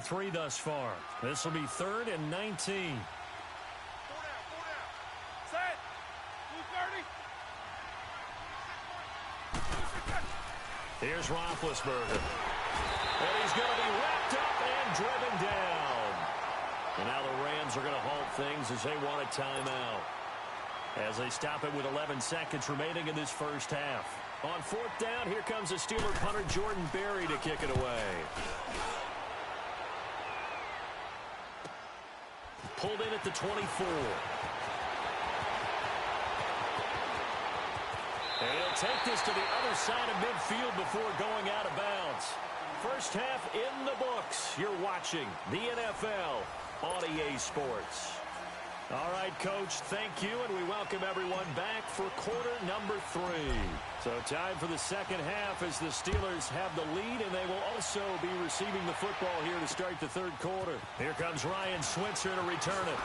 3 thus far. This will be 3rd and 19. Set. 230. Here's Roethlisberger. And he's going to be wrapped up and driven down. And now the Rams are going to halt things as they want a timeout. As they stop it with 11 seconds remaining in this first half. On 4th down, here comes the Steeler punter Jordan Berry to kick it away. Pulled in at the 24. And he'll take this to the other side of midfield before going out of bounds. First half in the books. You're watching the NFL on EA Sports. All right, Coach, thank you, and we welcome everyone back for quarter number 3. So time for the second half as the Steelers have the lead, and they will also be receiving the football here to start the third quarter. Here comes Ryan Switzer to return it.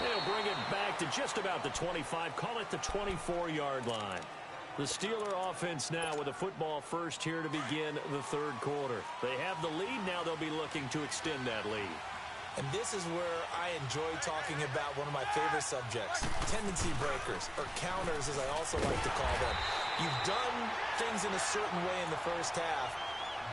They'll bring it back to just about the 25, call it the 24-yard line. The Steeler offense now with a football first here to begin the third quarter. They have the lead, now they'll be looking to extend that lead. And this is where I enjoy talking about one of my favorite subjects, tendency breakers, or counters as I also like to call them. You've done things in a certain way in the first half,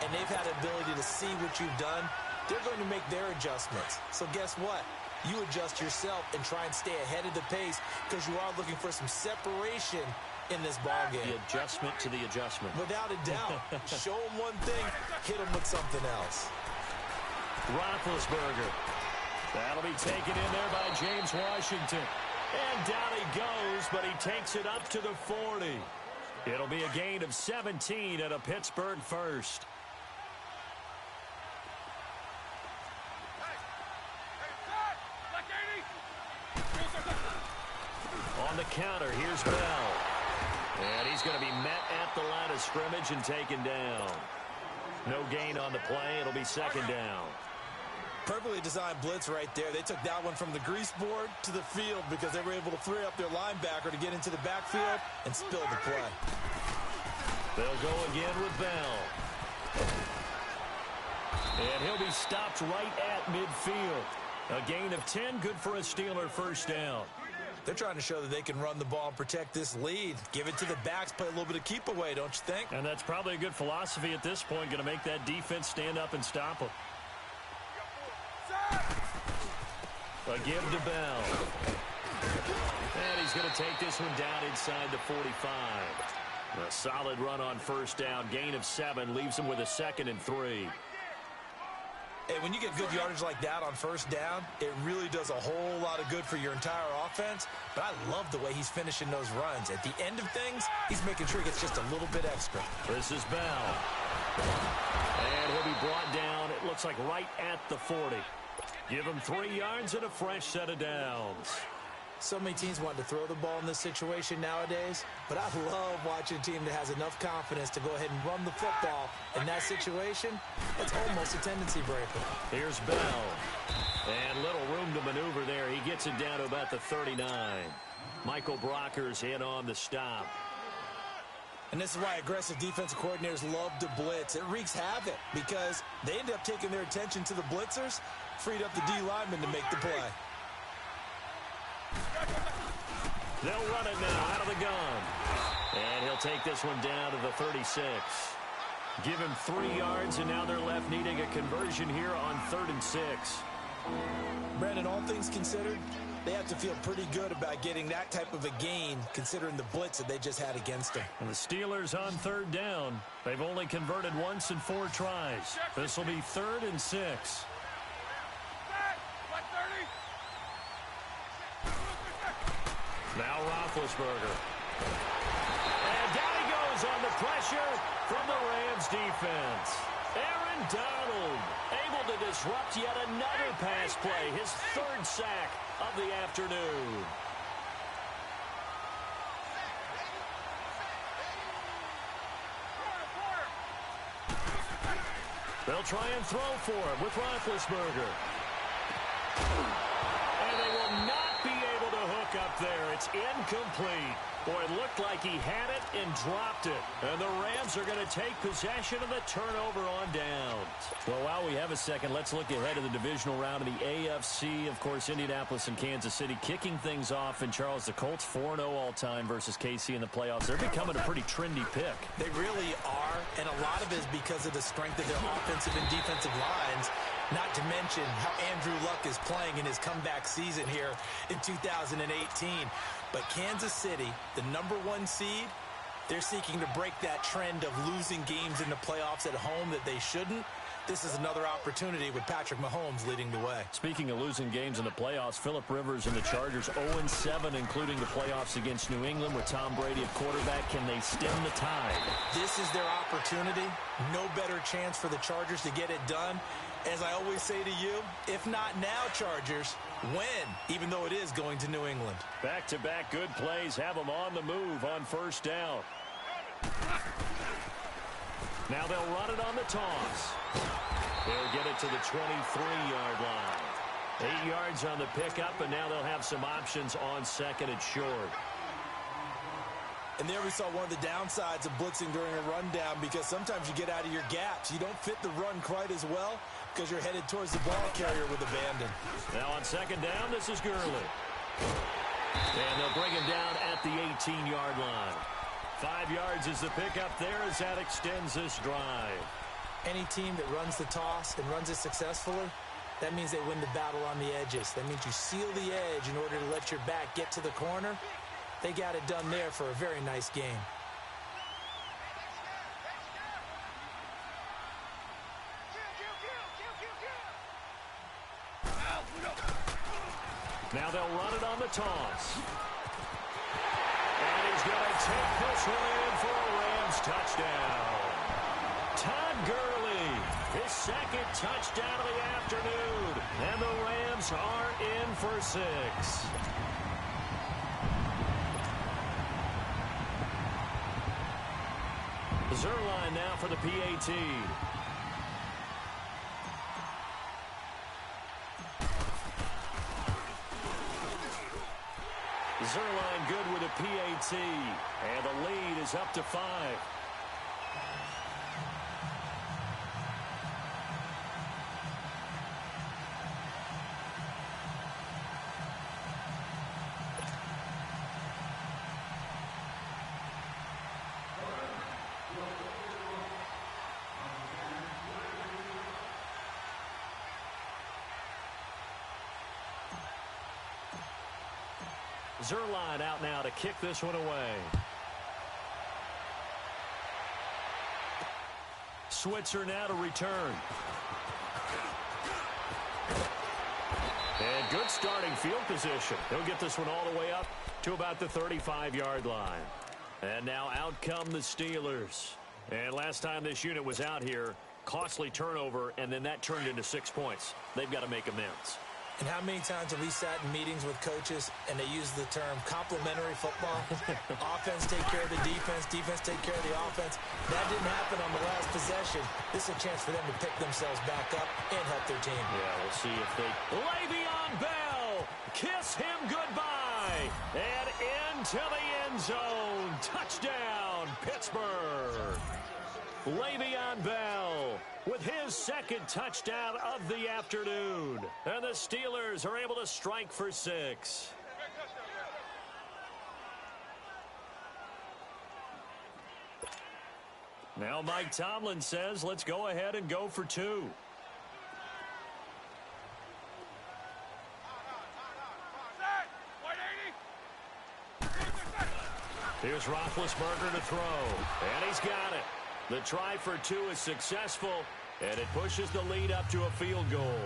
and they've had the ability to see what you've done. They're going to make their adjustments. So guess what? You adjust yourself and try and stay ahead of the pace because you are looking for some separation in this ball game. The adjustment to the adjustment. Without a doubt. Show them one thing, hit them with something else. Roethlisberger. That'll be taken in there by James Washington. And down he goes, but he takes it up to the 40. It'll be a gain of 17 at a Pittsburgh first. On the counter, here's Bell. And he's going to be met at the line of scrimmage and taken down. No gain on the play. It'll be second down. Perfectly designed blitz right there. They took that one from the grease board to the field because they were able to free up their linebacker to get into the backfield and spill the play. They'll go again with Bell. And he'll be stopped right at midfield. A gain of 10, good for a Steeler first down. They're trying to show that they can run the ball and protect this lead. Give it to the backs, play a little bit of keep away, don't you think? And that's probably a good philosophy at this point, going to make that defense stand up and stop them. A give to Bell. And he's going to take this one down inside the 45. A solid run on first down. Gain of 7 leaves him with a 2nd and 3. Hey, when you get good yardage like that on first down, it really does a whole lot of good for your entire offense. But I love the way he's finishing those runs. At the end of things, he's making sure he gets just a little bit extra. This is Bell. And he'll be brought down, it looks like right at the 40. Give him 3 yards and a fresh set of downs. So many teams want to throw the ball in this situation nowadays, but I love watching a team that has enough confidence to go ahead and run the football. In that situation, it's almost a tendency breaker. Here's Bell. And little room to maneuver there. He gets it down to about the 39. Michael Brocker's in on the stop. And this is why aggressive defensive coordinators love to blitz. It wreaks havoc because they end up taking their attention to the blitzers, freed up the D lineman to make the play. They'll run it now out of the gun. And he'll take this one down to the 36. Give him 3 yards, and now they're left needing a conversion here on 3rd and 6. Brandon, all things considered, they have to feel pretty good about getting that type of a gain considering the blitz that they just had against them. And the Steelers on 3rd down. They've only converted once in 4 tries. This will be 3rd and 6. Now Roethlisberger. And down he goes on the pressure from the Rams defense. Aaron Donald able to disrupt yet another pass play. His 3rd sack of the afternoon. They'll try and throw for him with Roethlisberger. And they will not be able to hook up there. It's incomplete. Boy, it looked like he had it and dropped it. And the Rams are going to take possession of the turnover on down. have a second, let's look ahead to the divisional round of the AFC. Of course, Indianapolis and Kansas City kicking things off. And, Charles, the Colts 4-0 all-time versus KC in the playoffs. They're becoming a pretty trendy pick. They really are, and a lot of it is because of the strength of their offensive and defensive lines, not to mention how Andrew Luck is playing in his comeback season here in 2018. But Kansas City, the #1 seed, they're seeking to break that trend of losing games in the playoffs at home that they shouldn't. This is another opportunity with Patrick Mahomes leading the way. Speaking of losing games in the playoffs, Phillip Rivers and the Chargers 0-7, including the playoffs against New England with Tom Brady at quarterback. Can they stem the tide? This is their opportunity. No better chance for the Chargers to get it done. As I always say to you, if not now, Chargers, when? Even though it is going to New England. Back-to-back good plays have them on the move on first down. Now they'll run it on the toss. They'll get it to the 23-yard line. 8 yards on the pickup, and now they'll have some options on second and short. And there we saw one of the downsides of blitzing during a rundown, because sometimes you get out of your gaps. You don't fit the run quite as well because you're headed towards the ball carrier with abandon. Now on second down, this is Gurley. And they'll bring him down at the 18-yard line. 5 yards is the pickup there as that extends this drive. Any team that runs the toss and runs it successfully, that means they win the battle on the edges. That means you seal the edge in order to let your back get to the corner. They got it done there for a very nice game. Now they'll run it on the toss. And he's going to take this one in for a Rams touchdown. Todd Gurley, his second touchdown of the afternoon. And the Rams are in for 6. Zerline now for the PAT. Zerline good with a PAT. And the lead is up to 5. Zerline out now to kick this one away. Switzer now to return. And good starting field position. He'll get this one all the way up to about the 35-yard line. And now out come the Steelers. And last time this unit was out here, costly turnover, and then that turned into 6 points. They've got to make amends. And how many times have we sat in meetings with coaches and they use the term complementary football? Offense take care of the defense, defense take care of the offense. That didn't happen on the last possession. This is a chance for them to pick themselves back up and help their team. Yeah, we'll see if they... Le'Veon Bell, kiss him goodbye. And into the end zone. Touchdown, Pittsburgh. Le'Veon Bell with his second touchdown of the afternoon. And the Steelers are able to strike for 6. Now Mike Tomlin says, let's go ahead and go for 2. Here's Roethlisberger to throw. And he's got it. The try for 2 is successful, and it pushes the lead up to a field goal.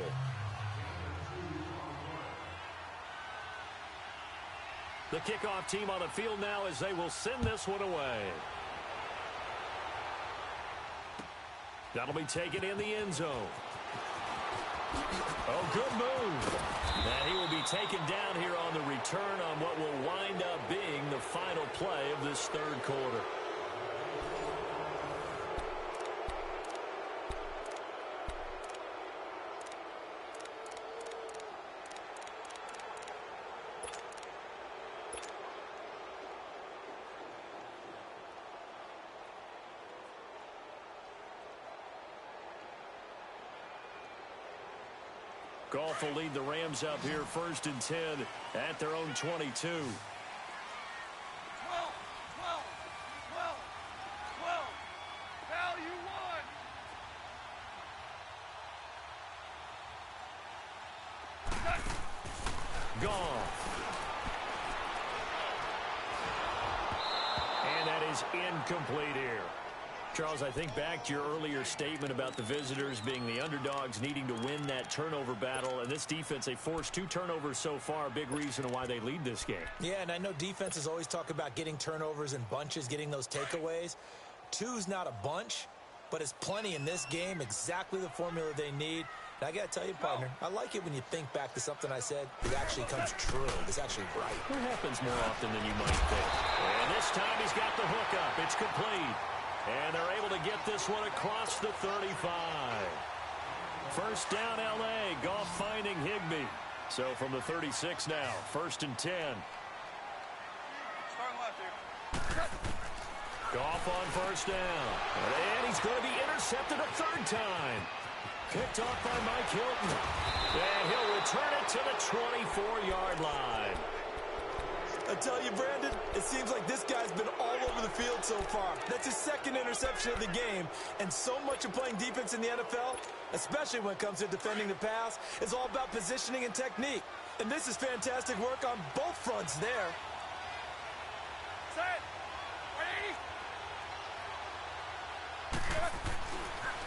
The kickoff team on the field now as they will send this one away. That'll be taken in the end zone. Oh, good move. And he will be taken down here on the return on what will wind up being the final play of this third quarter. Goff will lead the Rams up here 1st and 10 at their own 22. 12, 12, 12, 12. Value one. Goff. And that is incomplete here. Charles, I think back to your earlier statement about the visitors being the underdogs needing to win that turnover battle. And this defense, they forced 2 turnovers so far, a big reason why they lead this game. Yeah, and I know defenses always talk about getting turnovers in bunches, getting those takeaways. 2's not a bunch, but it's plenty in this game, exactly the formula they need. And I got to tell you, partner, I like it when you think back to something I said that actually comes true. It's actually right. It happens more often than you might think. And this time he's got the hook up. It's complete. And they're able to get this one across the 35. First down, L.A. Goff finding Higbee. So from the 36 now, 1st and 10. Starting left here. Goff on 1st down. And he's going to be intercepted a 3rd time. Picked off by Mike Hilton. And he'll return it to the 24-yard line. I tell you, Brandon, it seems like this guy's been all over the field so far. That's his 2nd interception of the game. And so much of playing defense in the NFL, especially when it comes to defending the pass, is all about positioning and technique. And this is fantastic work on both fronts there. Set. Ready.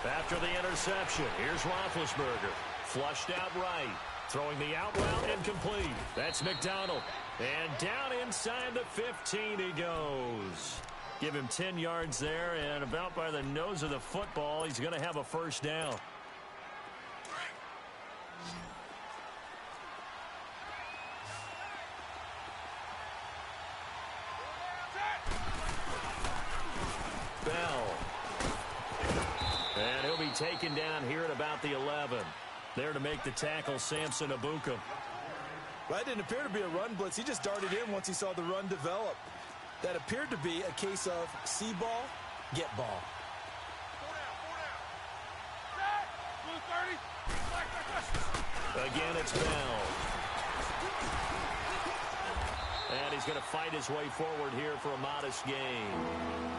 After the interception, here's Roethlisberger. Flushed out right. Throwing the out route and complete. That's McDonald. And down inside the 15 he goes. Give him 10 yards there, and about by the nose of the football, he's going to have a 1st down. Bell. And he'll be taken down here at about the 11. There to make the tackle, Samson Abuka. Well, that didn't appear to be a run blitz. He just darted in once he saw the run develop. That appeared to be a case of see ball, get ball. 4 down. Set. Blue 30. Again, it's Bell. And he's going to fight his way forward here for a modest gain.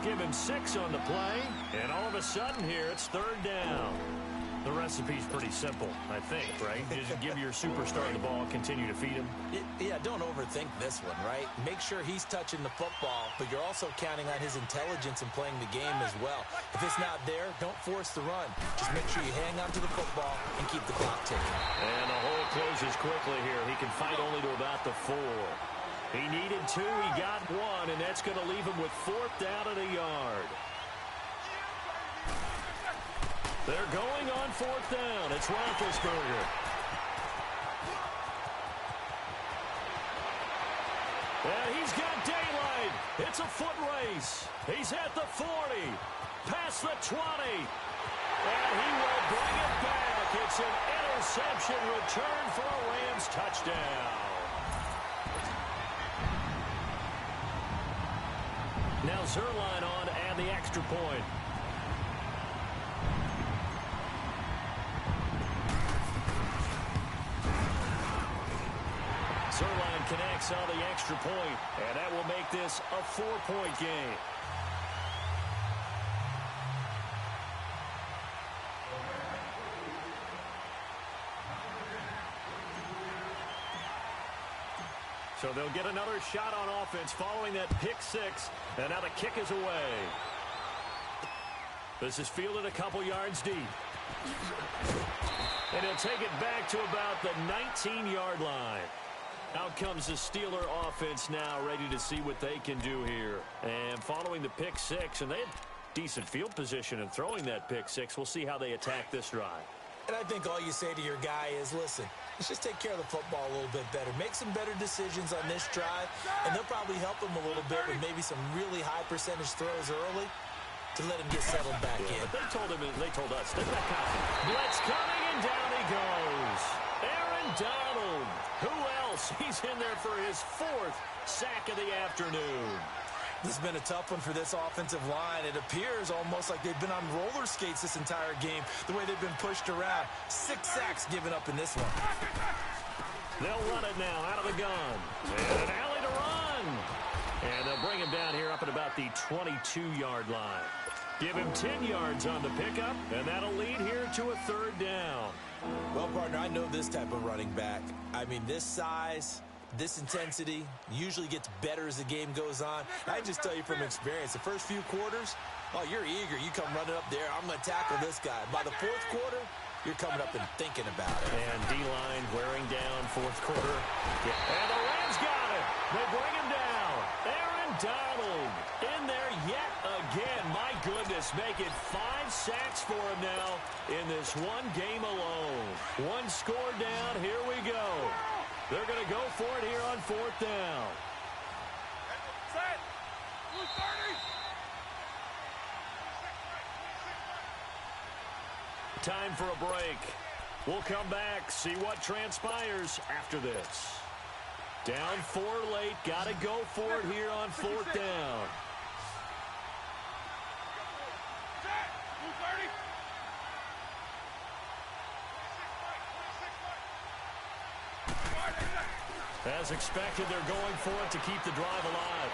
Give him 6 on the play, and all of a sudden here, it's 3rd down. The recipe's pretty simple, I think, right? Just give your superstar the ball, continue to feed him. Yeah, don't overthink this one, right? Make sure he's touching the football, but you're also counting on his intelligence in playing the game as well. If it's not there, don't force the run. Just make sure you hang on to the football and keep the clock ticking. And the hole closes quickly here. He can fight only to about the 4. He needed 2, he got 1, and that's going to leave him with 4th down at a yard. They're going on 4th down. It's Roethlisberger. And he's got daylight. It's a foot race. He's at the 40. Past the 20. And he will bring it back. It's an interception return for a Rams touchdown. Now Zerline on to add the extra point. Zerline connects on the extra point, and that will make this a 4-point game. So they'll get another shot on offense following that pick 6, and now the kick is away. This is fielded a couple yards deep. And he'll take it back to about the 19-yard line. Out comes the Steeler offense now, ready to see what they can do here. And following the pick 6, and they had decent field position in throwing that pick 6. We'll see how they attack this drive. And I think all you say to your guy is, listen, let's just take care of the football a little bit better. Make some better decisions on this drive, and they'll probably help him a little bit with maybe some really high percentage throws early to let him get settled back in. But they told us, they're not confident. Blitz coming, and down he goes. Aaron Donald. Who else? He's in there for his 4th sack of the afternoon. This has been a tough one for this offensive line. It appears almost like they've been on roller skates this entire game, the way they've been pushed around. 6 sacks given up in this one. They'll run it now out of the gun. And an alley to run. And they'll bring him down here up at about the 22-yard line. Give him 10 yards on the pickup, and that'll lead here to a 3rd down. Well, partner, I know this type of running back. I mean, this size, this intensity usually gets better as the game goes on. I just tell you from experience, the first few quarters, oh, you're eager. You come running up there. I'm going to tackle this guy. By the 4th quarter, you're coming up and thinking about it. And D-line wearing down 4th quarter. Yeah. And the Rams got it. They bring him down. Aaron Donald in there yet again. My goodness, make it 5 sacks for him now in this one game alone. 1 score down. Here we go. They're going to go for it here on 4th down. Set. Blue 30. Time for a break. We'll come back, see what transpires after this. Down 4 late. Got to go for it here on 4th down. Set. Blue 30. As expected, they're going for it to keep the drive alive.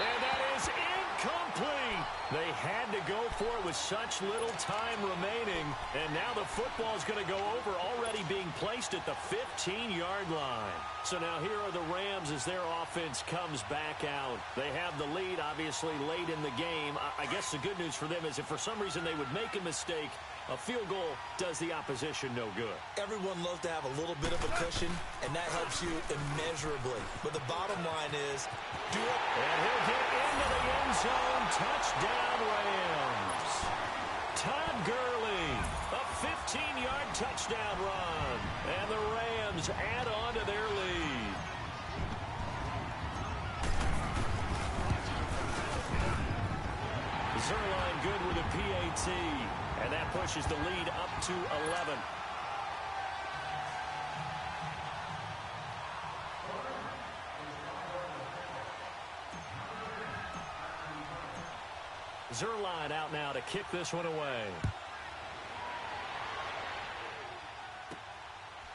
And that is incomplete. They had to go for it with such little time remaining. And now the football is going to go over, already being placed at the 15-yard line. So now here are the Rams as their offense comes back out. They have the lead, obviously, late in the game. I guess the good news for them is if for some reason they would make a mistake, a field goal does the opposition no good. Everyone loves to have a little bit of a cushion, and that helps you immeasurably. But the bottom line is, do it. And he'll get into the end zone. Touchdown, Rams. Todd Gurley, a 15-yard touchdown run. And the Rams add on to their lead. Zerline good with a PAT. And that pushes the lead up to 11. Zerline out now to kick this one away.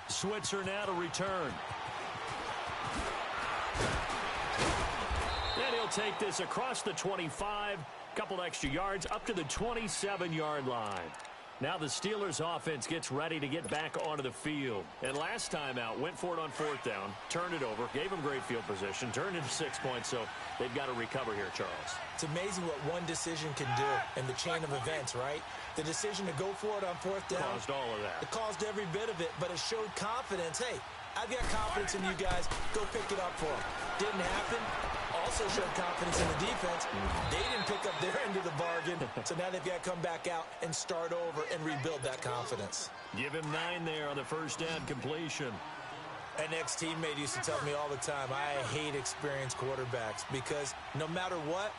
Switzer now to return. And he'll take this across the 25. Couple extra yards up to the 27-yard line. Now the Steelers offense gets ready to get back onto the field. And last time out, went for it on 4th down, turned it over, gave them great field position, turned into 6 points, so they've got to recover here, Charles. It's amazing what one decision can do in the chain of events, right? The decision to go for it on 4th down. Caused all of that. It caused every bit of it, but it showed confidence. Hey, I've got confidence in you guys. Go pick it up for them. Didn't happen. Also showed confidence in the defense. They didn't pick up their end of the bargain, so now they've got to come back out and start over and rebuild that confidence. Give him 9 there on the 1st down completion. An ex-teammate used to tell me all the time, I hate experienced quarterbacks because no matter what,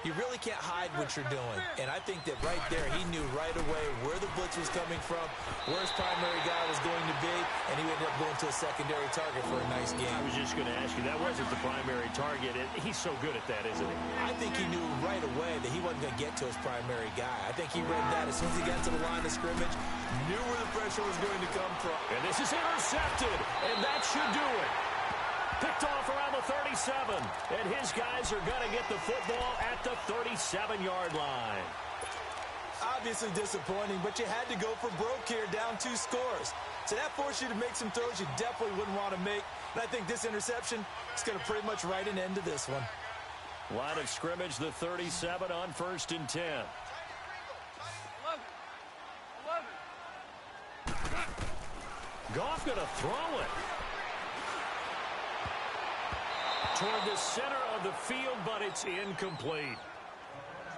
you really can't hide what you're doing. And I think that right there, he knew right away where the blitz was coming from, where his primary guy was going to be, and he ended up going to a secondary target for a nice game. I was just going to ask you, that wasn't the primary target. He's so good at that, isn't he? I think he knew right away that he wasn't going to get to his primary guy. I think he read that as soon as he got to the line of scrimmage, knew where the pressure was going to come from. And this is intercepted, and that should do it. Picked off around the 37, and his guys are going to get the football at the 37-yard line. Obviously disappointing, but you had to go for broke here, down 2 scores. So that forced you to make some throws you definitely wouldn't want to make. And I think this interception is going to pretty much write an end to this one. Line of scrimmage, the 37 on 1st and 10. 11. Goff going to throw it toward the center of the field, but it's incomplete.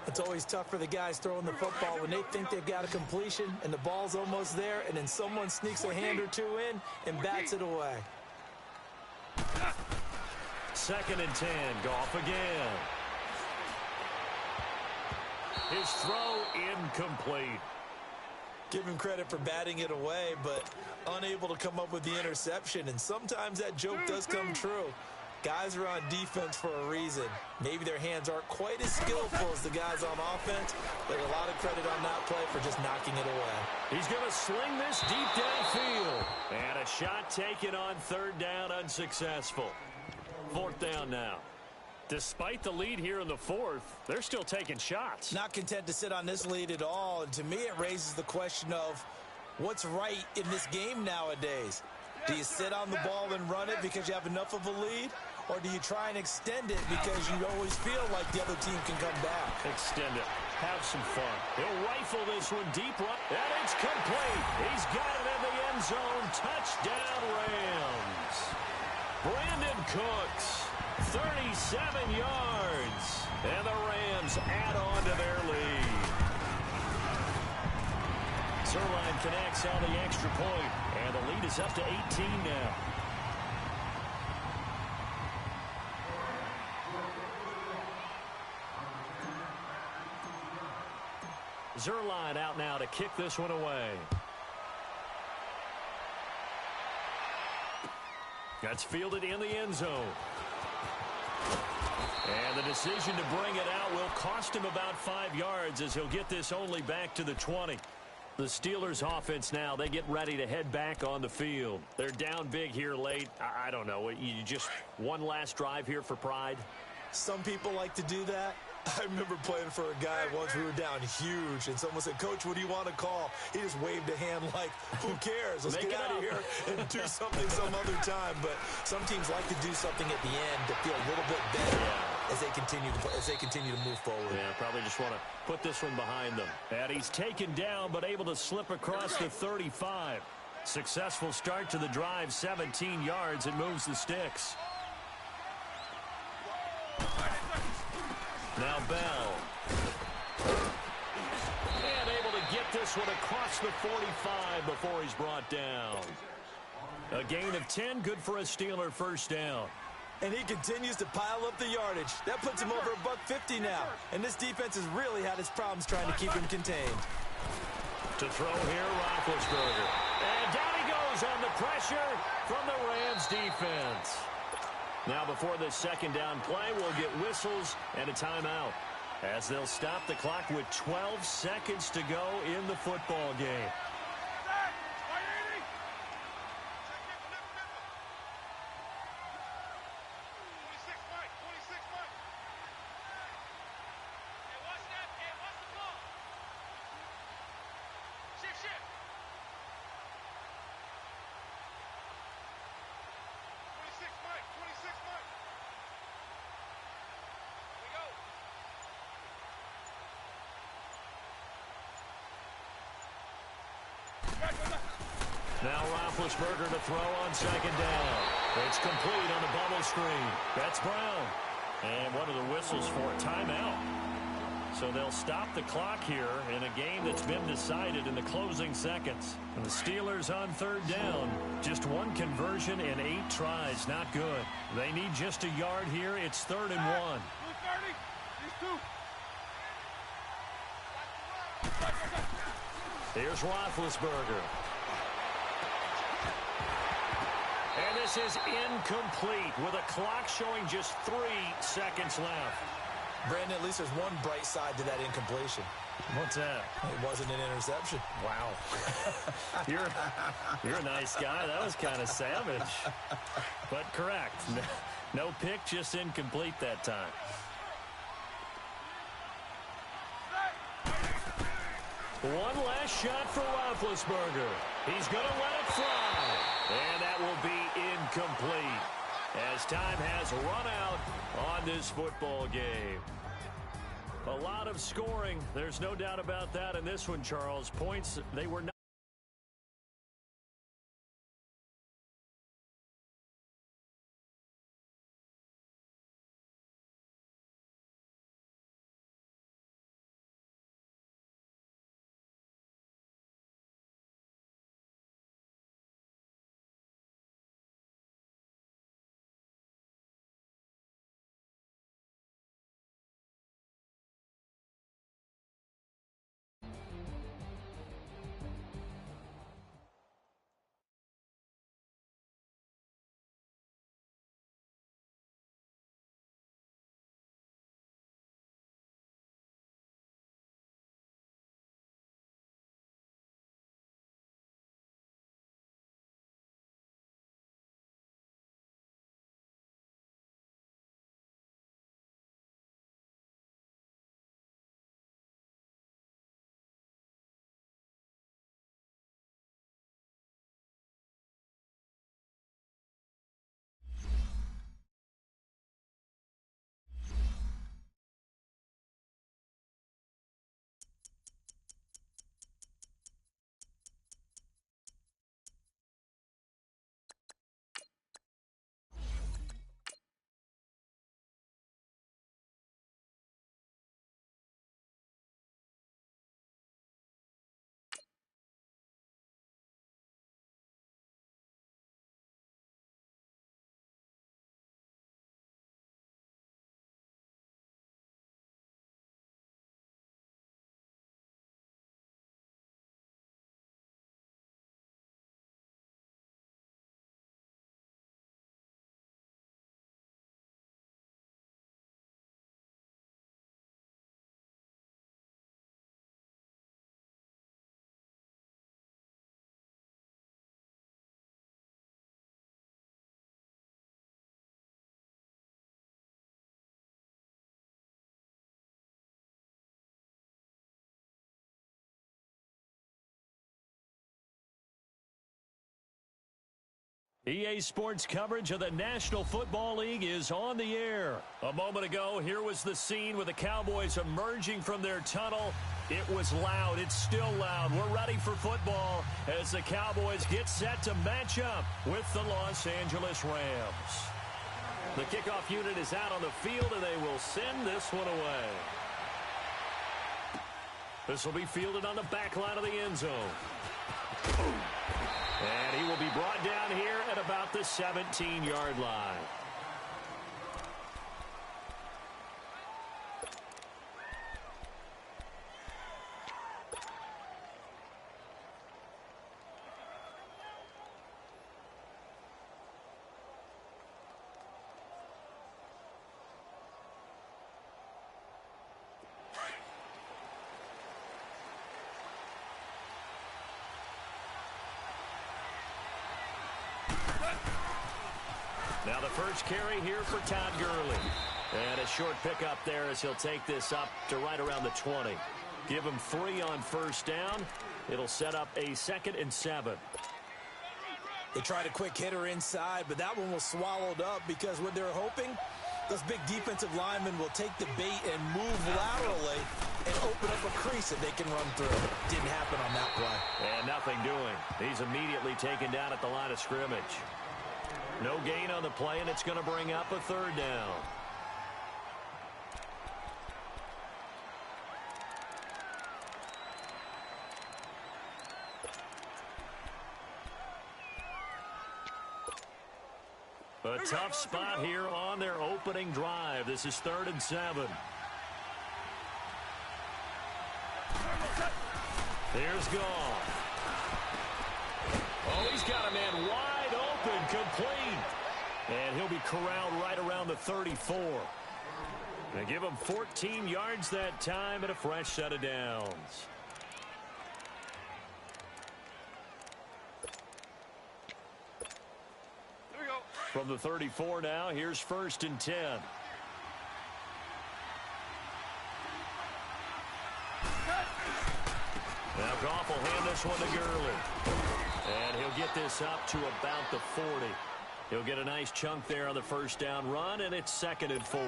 It's always tough for the guys throwing the football when they think they've got a completion and the ball's almost there, and then someone sneaks a hand or 2 in and bats it away. 2nd and 10, Goff again. His throw incomplete. Give him credit for batting it away, but unable to come up with the interception, and sometimes that joke does come true. Guys are on defense for a reason. Maybe their hands aren't quite as skillful as the guys on offense, but a lot of credit on that play for just knocking it away. He's going to sling this deep downfield. And a shot taken on third down, unsuccessful. Fourth down now. Despite the lead here in the fourth, they're still taking shots. Not content to sit on this lead at all, and to me it raises the question of what's right in this game nowadays. Do you sit on the ball and run it because you have enough of a lead? Or do you try and extend it because you always feel like the other team can come back? Extend it. Have some fun. He'll rifle this one deep right. And it's complete. He's got it in the end zone. Touchdown, Rams. Brandon Cooks, 37 yards. And the Rams add on to their lead. Zerline connects on the extra point. And the lead is up to 18 now. Zerline out now to kick this one away. That's fielded in the end zone. And the decision to bring it out will cost him about 5 yards as he'll get this only back to the 20. The Steelers offense now, they get ready to head back on the field. They're down big here late. I don't know. You just one last drive here for pride? Some people like to do that. I remember playing for a guy once. We were down huge, and someone said, "Coach, what do you want to call?" He just waved a hand like, who cares? Let's get out of here and do something some other time. But some teams like to do something at the end to feel a little bit better as they continue to move forward. Yeah, probably just want to put this one behind them. And he's taken down, but able to slip across the 35. Successful start to the drive, 17 yards. It moves the sticks. Now Bell. And able to get this one across the 45 before he's brought down. A gain of 10, good for a Steeler first down. And he continues to pile up the yardage. That puts him over $150 now. And this defense has really had its problems trying to keep him contained. To throw here, Roethlisberger. And down he goes on the pressure from the Rams defense. Now before this second down play, we'll get whistles and a timeout as they'll stop the clock with 12 seconds to go in the football game. Now Roethlisberger to throw on second down. It's complete on the bubble screen. That's Brown. And one of the whistles for a timeout. So they'll stop the clock here in a game that's been decided in the closing seconds. And the Steelers on third down. Just one conversion in 8 tries. Not good. They need just a yard here. It's 3rd and 1. Here's Roethlisberger. And this is incomplete with a clock showing just 3 seconds left. Brandon, at least there's one bright side to that incompletion. What's that? It wasn't an interception. Wow. You're a nice guy. That was kind of savage. But correct. No pick, just incomplete that time. One last shot for Roethlisberger. He's going to let it fly. And that will be incomplete as time has run out on this football game. A lot of scoring. There's no doubt about that in this one, Charles. Points, they were not. EA Sports coverage of the National Football League is on the air. A moment ago, here was the scene with the Cowboys emerging from their tunnel. It was loud. It's still loud. We're ready for football as the Cowboys get set to match up with the Los Angeles Rams. The kickoff unit is out on the field, and they will send this one away. This will be fielded on the back line of the end zone. And he will be brought down here at about the 17-yard line. Now the first carry here for Todd Gurley. And a short pickup there as he'll take this up to right around the 20. Give him 3 on first down. It'll set up a 2nd and 7. They tried a quick hitter inside, but that one was swallowed up because what they're hoping, those big defensive linemen will take the bait and move laterally and open up a crease that they can run through. Didn't happen on that play. And nothing doing. He's immediately taken down at the line of scrimmage. No gain on the play, and it's going to bring up a 3rd down. A tough spot here on their opening drive. This is 3rd and 7. Here's Goff. Oh, he's got a man wide open, complete. And he'll be corralled right around the 34. And give him 14 yards that time and a fresh set of downs. Here we go. From the 34 now, here's 1st and 10. Now Goff will hand this one to Gurley. And he'll get this up to about the 40. He'll get a nice chunk there on the first down run, and it's 2nd and 4.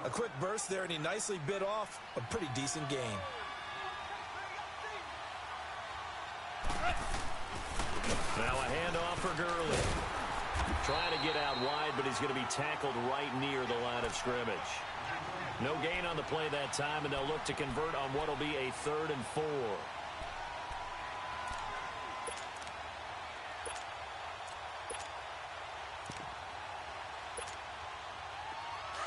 A quick burst there, and he nicely bit off a pretty decent gain. Now a handoff for Gurley. Trying to get out wide, but he's going to be tackled right near the line of scrimmage. No gain on the play that time, and they'll look to convert on what will be a 3rd and 4.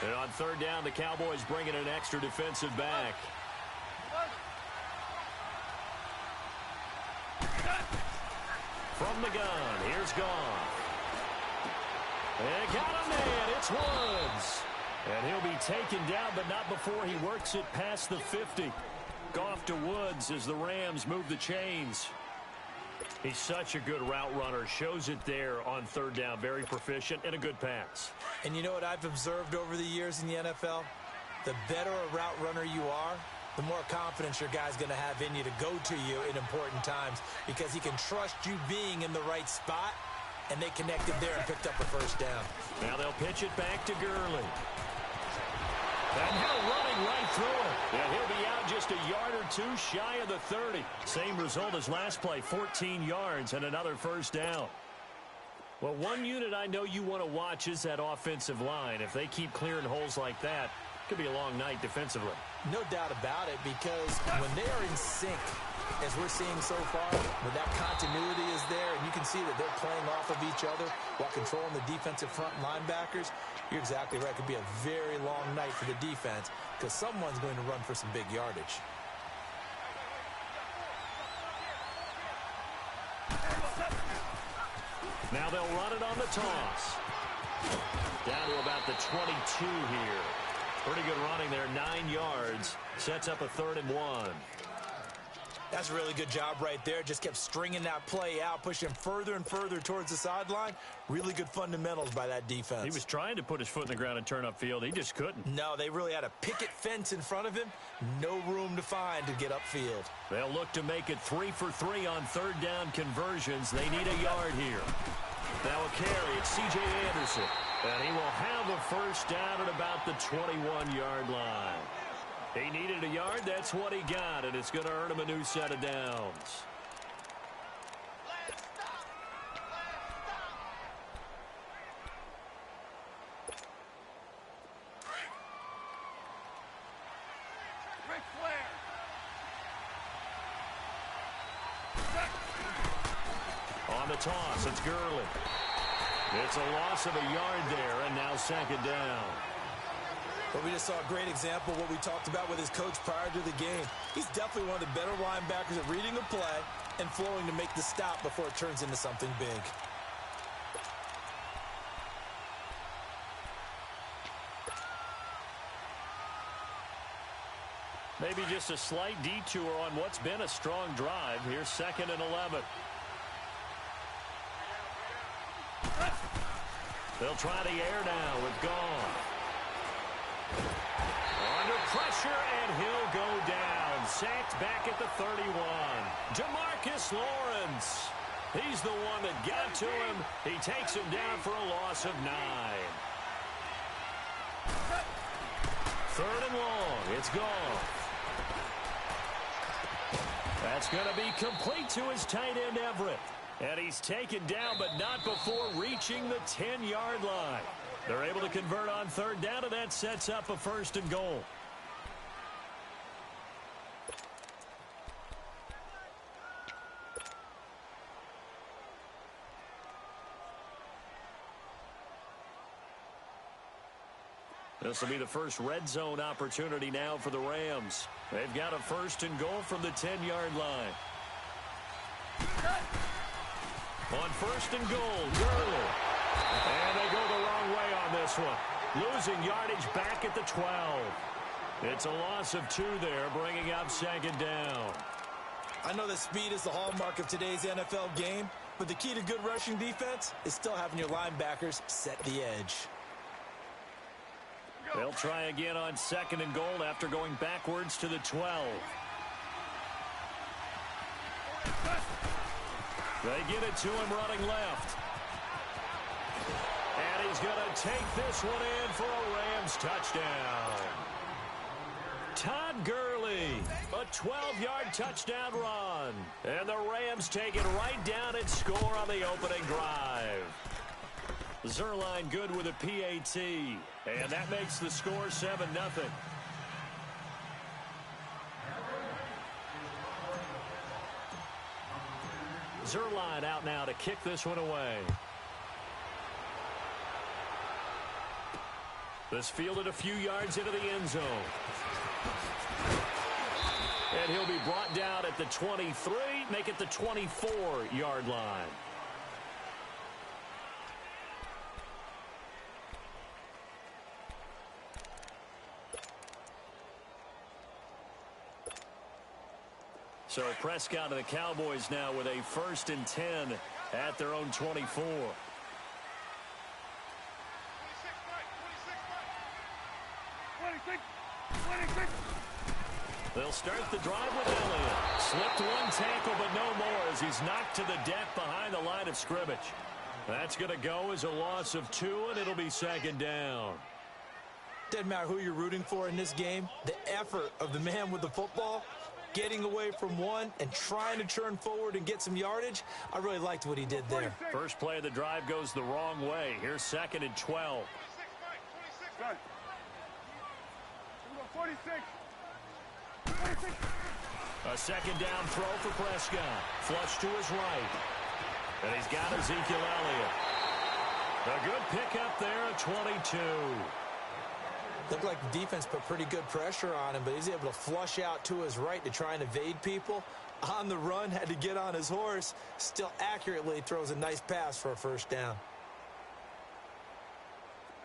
And on 3rd down, the Cowboys bring in an extra defensive back. From the gun, here's Goff. And got a man, it's Woods. And he'll be taken down, but not before he works it past the 50. Goff to Woods as the Rams move the chains. He's such a good route runner. Shows it there on 3rd down. Very proficient and a good pass. And you know what I've observed over the years in the NFL? The better a route runner you are, the more confidence your guy's going to have in you to go to you in important times because he can trust you being in the right spot, and they connected there and picked up a first down. Now they'll pitch it back to Gurley. And now running right through it. And he'll be out just a yard or 2 shy of the 30. Same result as last play, 14 yards and another first down. Well, one unit I know you want to watch is that offensive line. If they keep clearing holes like that, it could be a long night defensively. No doubt about it, because when they are in sync, as we're seeing so far, when that continuity is there and you can see that they're playing off of each other while controlling the defensive front linebackers, you're exactly right. It could be a very long night for the defense because someone's going to run for some big yardage. Now they'll run it on the toss. Down to about the 22 here. Pretty good running there, 9 yards. Sets up a 3rd and 1. That's a really good job right there. Just kept stringing that play out, pushing further and further towards the sideline. Really good fundamentals by that defense. He was trying to put his foot in the ground and turn upfield. He just couldn't. No, they really had a picket fence in front of him. No room to find to get upfield. They'll look to make it 3 for 3 on third down conversions. They need a yard here. Now a carry. It's C.J. Anderson. And he will have a first down at about the 21-yard line. He needed a yard. That's what he got, and it's going to earn him a new set of downs. On the toss, it's Gurley. It's a loss of a yard there, and now second down. But we just saw a great example of what we talked about with his coach prior to the game. He's definitely one of the better linebackers at reading the play and flowing to make the stop before it turns into something big. Maybe just a slight detour on what's been a strong drive. Here's 2nd and 11. They'll try the air now with Goff. Under pressure, and he'll go down. Sacked back at the 31. Demarcus Lawrence. He's the one that got to him. He takes him down for a loss of 9. 3rd and long. It's Goff. That's going to be complete to his tight end, Everett. And he's taken down, but not before reaching the 10-yard line. They're able to convert on third down, and that sets up a 1st and goal. This will be the first red zone opportunity now for the Rams. They've got a 1st and goal from the 10-yard line. On 1st and goal, Gurley. And they go the wrong way on this one. Losing yardage back at the 12. It's a loss of 2 there, bringing up 2nd down. I know that speed is the hallmark of today's NFL game, but the key to good rushing defense is still having your linebackers set the edge. They'll try again on 2nd and goal after going backwards to the 12. They get it to him running left. And he's going to take this one in for a Rams touchdown. Todd Gurley, a 12-yard touchdown run. And the Rams take it right down and score on the opening drive. Zerline good with a PAT. And that makes the score 7-0. Zerline out now to kick this one away. This fielded a few yards into the end zone. And he'll be brought down at the 23, make it the 24-yard line. So Prescott and the Cowboys now with a 1st and 10 at their own 24. They'll start the drive with Elliott. Slipped one tackle, but no more as he's knocked to the deck behind the line of scrimmage. That's going to go as a loss of 2, and it'll be 2nd down. Doesn't matter who you're rooting for in this game. The effort of the man with the football, getting away from one and trying to turn forward and get some yardage, I really liked what he did there. First play of the drive goes the wrong way. Here's 2nd and 12. 46. A 2nd down throw for Prescott. Flush to his right. And he's got Ezekiel Elliott. A good pickup there at 22. Looked like the defense put pretty good pressure on him, but he's able to flush out to his right to try and evade people. On the run, had to get on his horse. Still accurately throws a nice pass for a 1st down.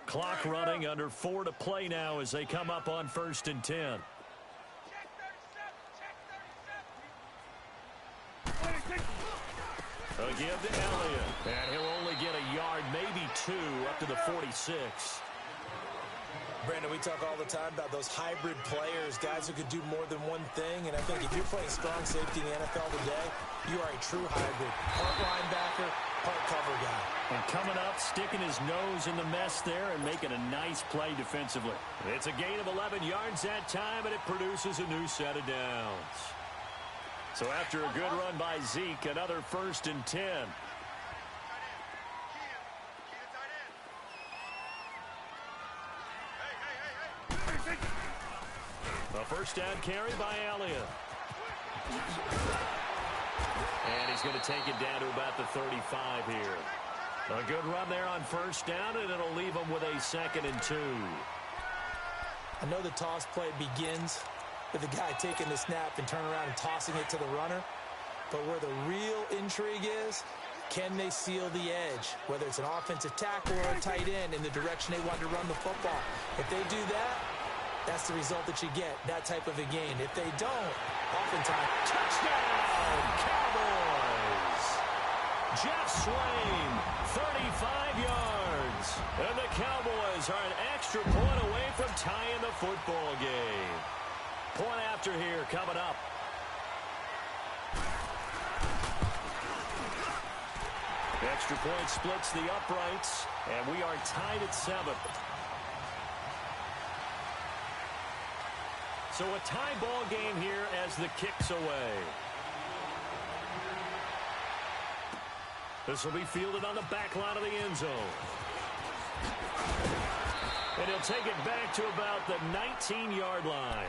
Clock running, under 4 to play now as they come up on 1st and 10. Again to Elliott. And he'll only get a yard, maybe 2, up to the 46. Brandon, we talk all the time about those hybrid players, guys who could do more than one thing. And I think if you're playing strong safety in the NFL today, you are a true hybrid. Part linebacker, part cover guy. And coming up, sticking his nose in the mess there and making a nice play defensively. It's a gain of 11 yards that time, and it produces a new set of downs. So after a good run by Zeke, another 1st and 10. A first down carry by Elliott. And he's going to take it down to about the 35 here. A good run there on first down, and it'll leave him with a 2nd and 2. I know the toss play begins with the guy taking the snap and turning around and tossing it to the runner. But where the real intrigue is, can they seal the edge? Whether it's an offensive tackle or a tight end in the direction they want to run the football. If they do that, that's the result that you get, that type of a gain. If they don't, oftentimes, touchdown, Cowboys! Jeff Swain, 35 yards. And the Cowboys are an extra point away from tying the football game. Point after here coming up. Extra point splits the uprights, and we are tied at 7. So a tie ball game here as the kick's away. This will be fielded on the back line of the end zone. And he'll take it back to about the 19-yard line.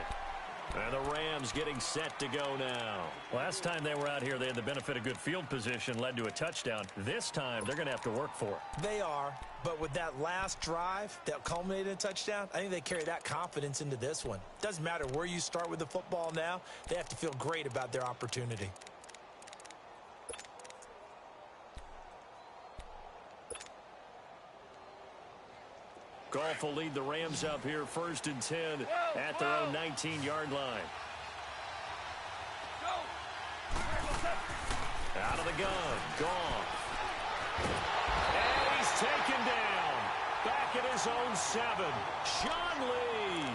And the Rams getting set to go now. Last time they were out here, they had the benefit of good field position, led to a touchdown. This time, they're going to have to work for it. They are, but with that last drive that culminated in a touchdown, I think they carry that confidence into this one. Doesn't matter where you start with the football now, they have to feel great about their opportunity. Goff will lead the Rams up here 1st and 10 at their own 19-yard line. Out of the gun, Goff. And he's taken down. Back at his own 7. Sean Lee.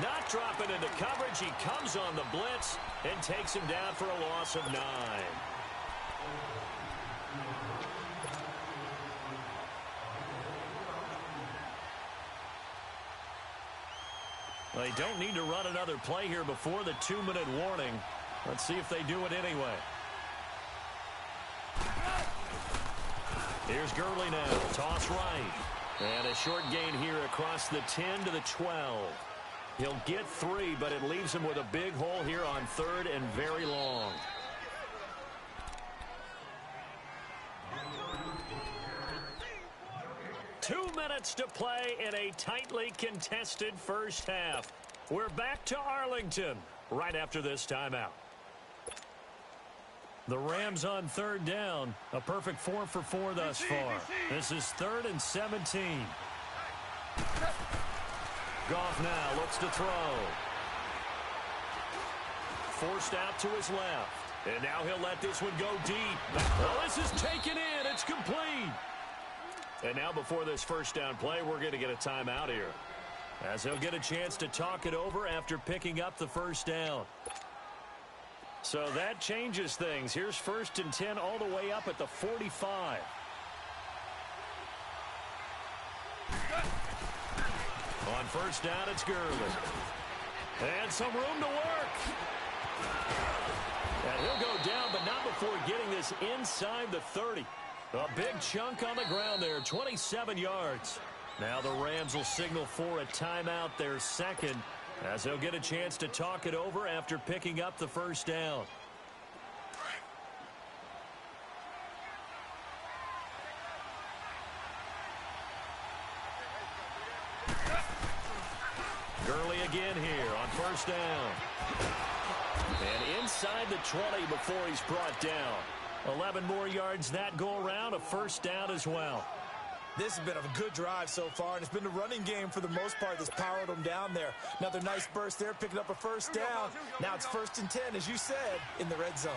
Not dropping into coverage. He comes on the blitz and takes him down for a loss of 9. They don't need to run another play here before the 2-minute warning. Let's see if they do it anyway. Here's Gurley now. Toss right. And a short gain here across the 10 to the 12. He'll get 3, but it leaves him with a big hole here on 3rd and very long. Two minutes to play in a tightly contested first half. We're back to Arlington right after this timeout. The Rams on 3rd down. A perfect 4 for 4 thus far. This is 3rd and 17. Goff now looks to throw. Forced out to his left. And now he'll let this one go deep. Well, this is taken in. It's complete. And now before this first down play, we're going to get a timeout here, as he'll get a chance to talk it over after picking up the first down. So that changes things. Here's 1st and 10 all the way up at the 45. On first down, it's Gurley. And some room to work. And he'll go down, but not before getting this inside the 30. A big chunk on the ground there, 27 yards. Now the Rams will signal for a timeout, their 2nd, as they'll get a chance to talk it over after picking up the first down. Gurley again here on first down. And inside the 20 before he's brought down. 11 more yards that go around, a first down as well. This has been a good drive so far, and it's been the running game for the most part that's powered them down there. Another nice burst there, picking up a first down. Now it's 1st and 10, as you said, in the red zone.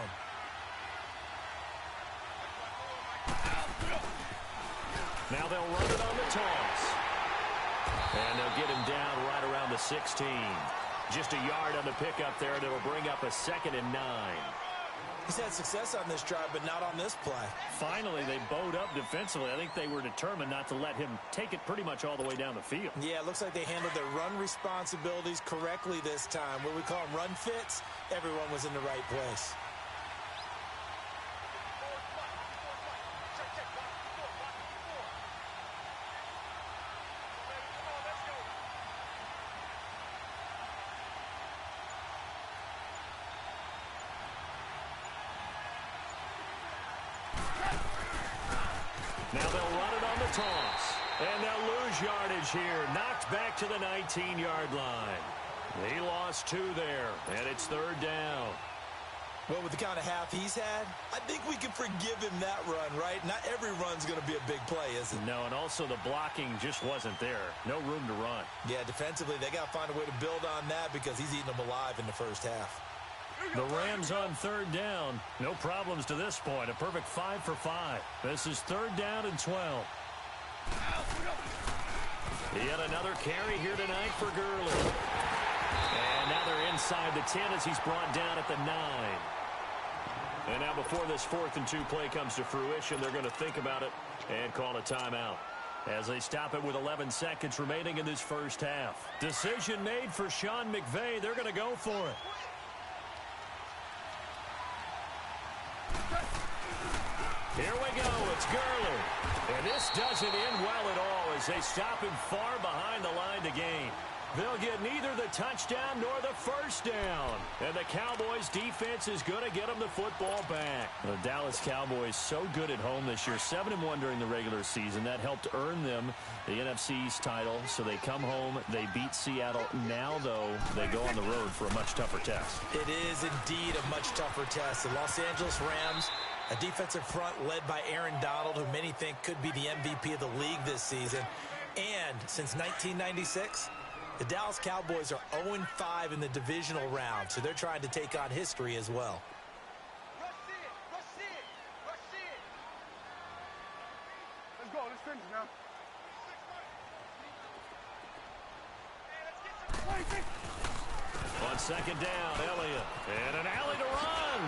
Now they'll run it on the toss. And they'll get him down right around the 16. Just a yard on the pickup there, and it'll bring up a 2nd and 9. He's had success on this drive, but not on this play. Finally, they bowed up defensively. I think they were determined not to let him take it pretty much all the way down the field. Yeah, it looks like they handled their run responsibilities correctly this time. What we call them run fits, everyone was in the right place. Now they'll run it on the toss. And they'll lose yardage here. Knocked back to the 19-yard line. He lost 2 there, and it's 3rd down. Well, with the kind of half he's had, I think we can forgive him that run, right? Not every run's going to be a big play, is it? No, and also the blocking just wasn't there. No room to run. Yeah, defensively, they got to find a way to build on that because he's eating them alive in the first half. The Rams on 3rd down. No problems to this point. A perfect 5 for 5. This is 3rd down and 12. Yet another carry here tonight for Gurley. And now they're inside the 10 as he's brought down at the 9. And now before this 4th and 2 play comes to fruition, they're going to think about it and call a timeout. As they stop it with 11 seconds remaining in this first half. Decision made for Sean McVay. They're going to go for it. Here we go. It's Gurley. And this doesn't end well at all as they stop him far behind the line to gain. They'll get neither the touchdown nor the first down. And the Cowboys defense is going to get them the football back. The Dallas Cowboys so good at home this year. 7-1 during the regular season. That helped earn them the NFC East title. So they come home. They beat Seattle. Now, though, they go on the road for a much tougher test. It is indeed a much tougher test. The Los Angeles Rams, a defensive front led by Aaron Donald, who many think could be the MVP of the league this season. And since 1996... the Dallas Cowboys are 0-5 in the divisional round, so they're trying to take on history as well. Let's go. Let's finish now. On 2nd down, Elliott. And an alley to run.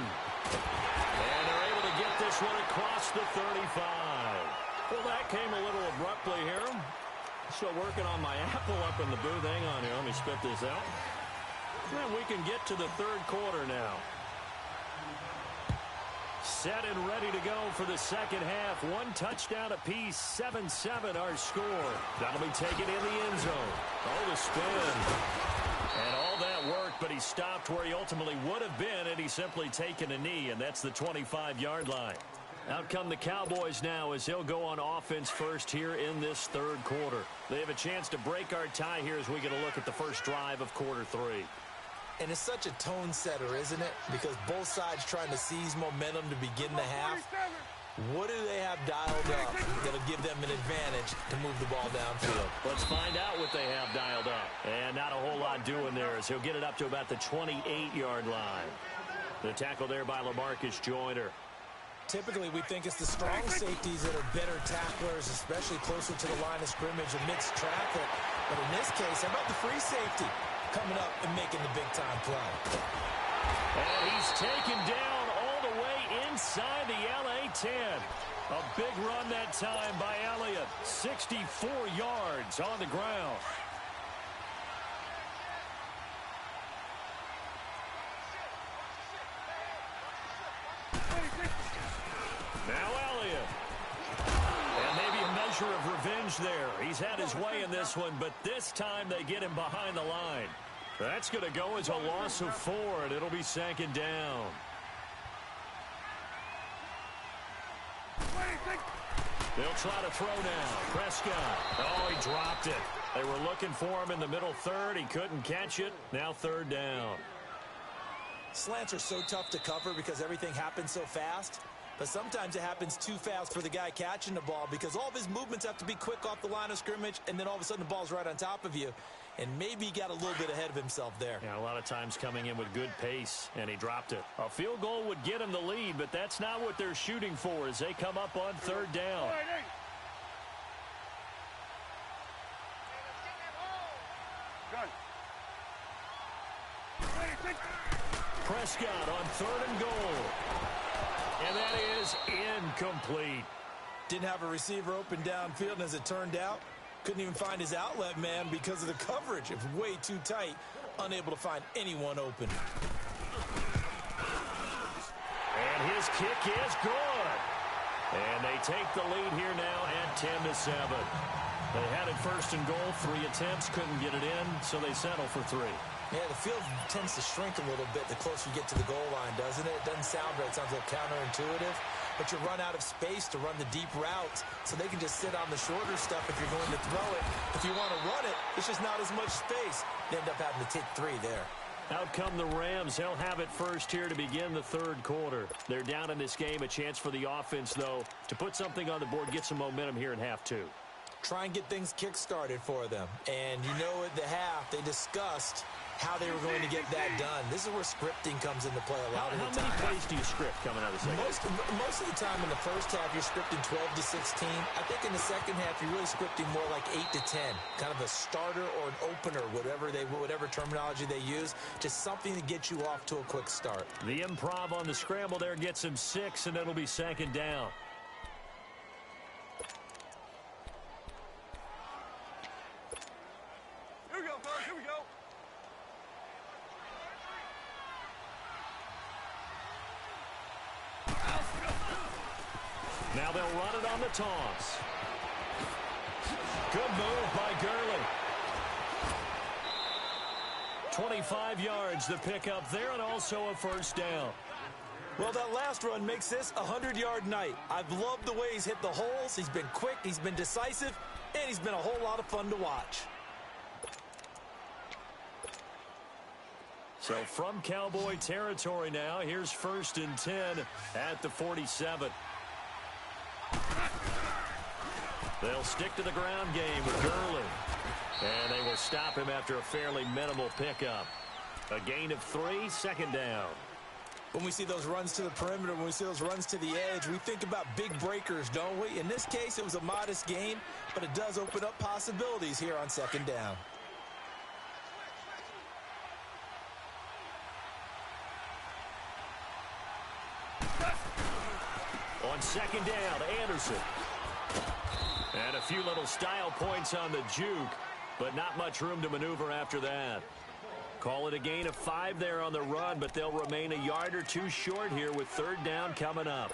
And they're able to get this one across the 35. Well, that came a little abruptly here. Still working on my apple up in the booth. Hang on here. Let me spit this out. And we can get to the 3rd quarter now. Set and ready to go for the 2nd half. 1 touchdown apiece. 7-7 our score. That'll be taken in the end zone. Oh, the spin. And all that worked, but he stopped where he ultimately would have been, and he's simply taken a knee, and that's the 25-yard line. Out come the Cowboys now as he'll go on offense first here in this 3rd quarter. They have a chance to break our tie here as we get a look at the first drive of quarter 3. And it's such a tone setter, isn't it? Because both sides trying to seize momentum to begin the half. What do they have dialed up that'll give them an advantage to move the ball downfield? Let's find out what they have dialed up. And not a whole lot doing there as he'll get it up to about the 28-yard line. The tackle there by LaMarcus Joyner. Typically, we think it's the strong safeties that are better tacklers, especially closer to the line of scrimmage amidst traffic. But in this case, how about the free safety coming up and making the big-time play? And he's taken down all the way inside the LA 10. A big run that time by Elliott. 64 yards on the ground. Now Elliott. And maybe a measure of revenge there. He's had his way in this one, but this time they get him behind the line. That's going to go as a loss of 4, and it'll be 2nd down. They'll try to throw now. Prescott. Oh, he dropped it. They were looking for him in the middle 3rd. He couldn't catch it. Now 3rd down. Slants are so tough to cover because everything happens so fast. But sometimes it happens too fast for the guy catching the ball because all of his movements have to be quick off the line of scrimmage, and then all of a sudden the ball's right on top of you. And maybe he got a little bit ahead of himself there. Yeah, a lot of times coming in with good pace, and he dropped it. A field goal would get him the lead, but that's not what they're shooting for as they come up on 3rd down. Prescott on 3rd and goal. And that is incomplete. Didn't have a receiver open downfield, and as it turned out, couldn't even find his outlet man because of the coverage. It was way too tight, unable to find anyone open. And his kick is good. And they take the lead here now at 10-7. They had it 1st and goal, 3 attempts, couldn't get it in, so they settle for 3. Yeah, the field tends to shrink a little bit the closer you get to the goal line, doesn't it? It doesn't sound right. It sounds a little counterintuitive. But you run out of space to run the deep routes, so they can just sit on the shorter stuff if you're going to throw it. If you want to run it, it's just not as much space. You end up having to take 3 there. Out come the Rams. They'll have it first here to begin the 3rd quarter. They're down in this game. A chance for the offense, though, to put something on the board, get some momentum here in half 2. Try and get things kick-started for them. And you know at the half, they discussed how they were going to get that done. This is where scripting comes into play a lot of the time. How many plays do you script coming out of the second? Most of the time in the first half, you're scripting 12 to 16. I think in the second half, you're really scripting more like 8 to 10. Kind of a starter or an opener, whatever terminology they use. Just something to get you off to a quick start. The improv on the scramble there gets him 6, and it'll be 2nd down. Here we go, fellas. Here we go. Now they'll run it on the toss. Good move by Gurley. 25 yards to pick up there, and also a 1st down. Well, that last run makes this a 100-yard night. I've loved the way he's hit the holes. He's been quick, he's been decisive, and he's been a whole lot of fun to watch. So from Cowboy territory now, here's 1st and 10 at the 47. They'll stick to the ground game with Gurley. And they will stop him after a fairly minimal pickup. A gain of 3, 2nd down. When we see those runs to the perimeter, when we see those runs to the edge, we think about big breakers, don't we? In this case, it was a modest gain, but it does open up possibilities here on 2nd down. On 2nd down, Anderson. And a few little style points on the juke, but not much room to maneuver after that. Call it a gain of 5 there on the run, but they'll remain a yard or 2 short here with 3rd down coming up.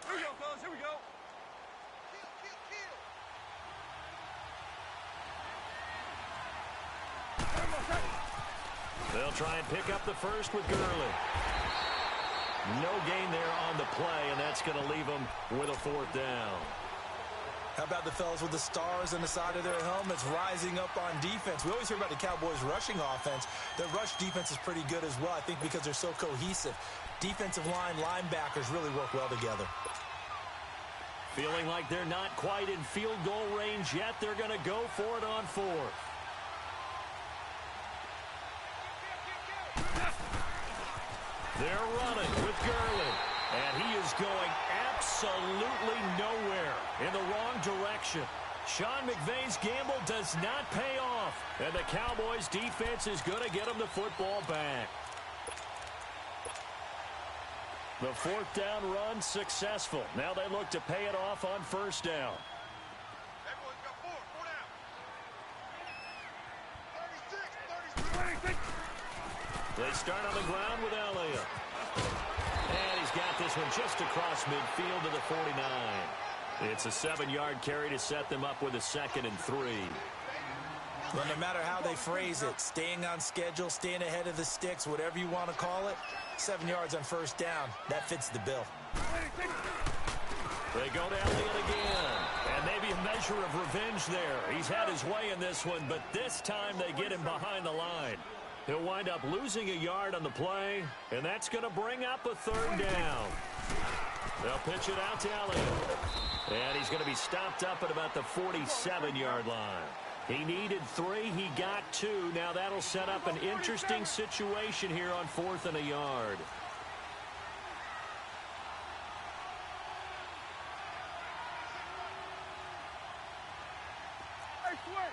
Here we go, fellas. Here we go. They'll try and pick up the 1st with Gurley. No gain there on the play, and that's going to leave them with a 4th down. How about the fellas with the stars on the side of their helmets rising up on defense? We always hear about the Cowboys' rushing offense. Their rush defense is pretty good as well, I think, because they're so cohesive. Defensive line, linebackers really work well together. Feeling like they're not quite in field goal range yet. They're going to go for it on 4th. They're running with Gurley. And he is going absolutely nowhere in the wrong direction. Sean McVay's gamble does not pay off. And the Cowboys defense is going to get him the football back. The 4th down run successful. Now they look to pay it off on 1st down. Everyone's got 4 down. 36. They start on the ground with Elliott. And he's got this one just across midfield to the 49. It's a 7-yard carry to set them up with a 2nd and 3. Well, no matter how they phrase it, staying on schedule, staying ahead of the sticks, whatever you want to call it, 7 yards on 1st down, that fits the bill. They go to Elliott again. And maybe a measure of revenge there. He's had his way in this one, but this time they get him behind the line. He'll wind up losing a yard on the play, and that's going to bring up a 3rd down. They'll pitch it out to Elliott. And he's going to be stopped up at about the 47-yard line. He needed 3. He got 2. Now that'll set up an interesting situation here on 4th and a yard. Hey, Sway.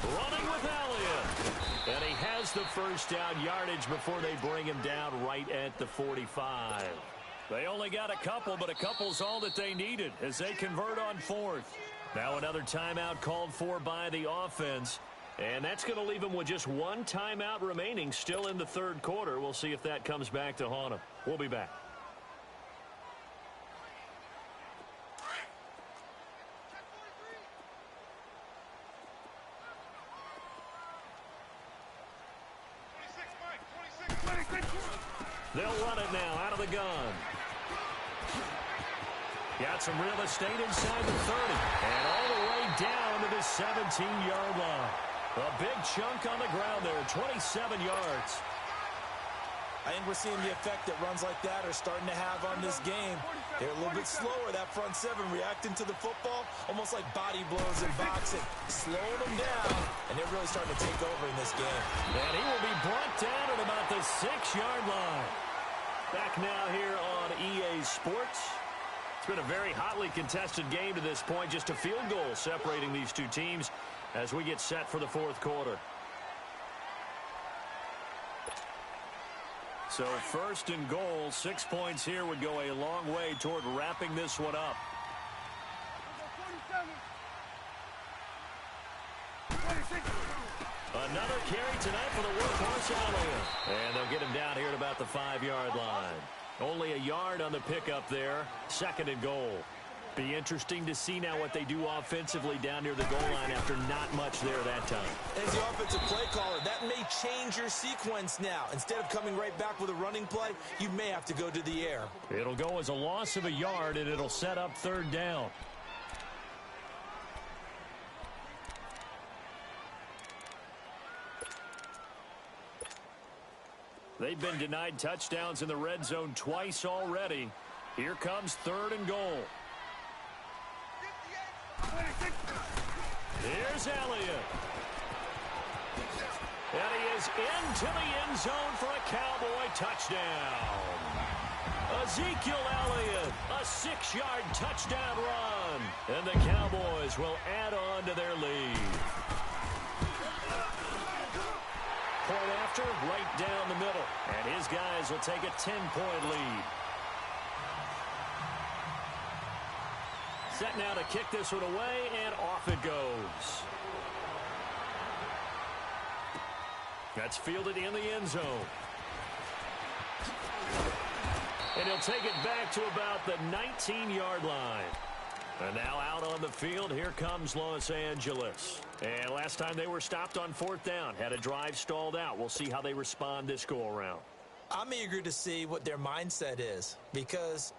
Running with Elliott. And he has the first down yardage before they bring him down right at the 45. They only got a couple, but a couple's all that they needed as they convert on fourth. Now another timeout called for by the offense. And that's going to leave them with just one timeout remaining still in the third quarter. We'll see if that comes back to haunt them. We'll be back. They'll run it now out of the gun. Got some real estate inside the 30. And all the way down to the 17-yard line. A big chunk on the ground there, 27 yards. I think we're seeing the effect that runs like that are starting to have on this game. They're a little bit slower, that front seven, reacting to the football, almost like body blows in boxing, slowing them down, and they're really starting to take over in this game. And he will be brought down at about the 6-yard line. Back now here on EA Sports. It's been a very hotly contested game to this point, just a field goal separating these two teams as we get set for the fourth quarter. So first and goal, 6 points here would go a long way toward wrapping this one up. Another carry tonight for the workhorse Elliott. And they'll get him down here at about the 5-yard line. Only a yard on the pickup there. Second and goal. Be interesting to see now what they do offensively down near the goal line after not much there that time. As the offensive play caller, that may change your sequence now. Instead of coming right back with a running play, you may have to go to the air. It'll go as a loss of a yard, and it'll set up third down. They've been denied touchdowns in the red zone twice already. Here comes third and goal. Here's Elliott. And he is into the end zone for a Cowboy touchdown. Ezekiel Elliott, a 6-yard touchdown run. And the Cowboys will add on to their lead. Point after, right down the middle. And his guys will take a 10-point lead. Set now to kick this one away, and off it goes. That's fielded in the end zone. And he'll take it back to about the 19-yard line. And now out on the field, here comes Los Angeles. And last time they were stopped on fourth down, had a drive stalled out. We'll see how they respond this go-around. I'm eager to see what their mindset is, because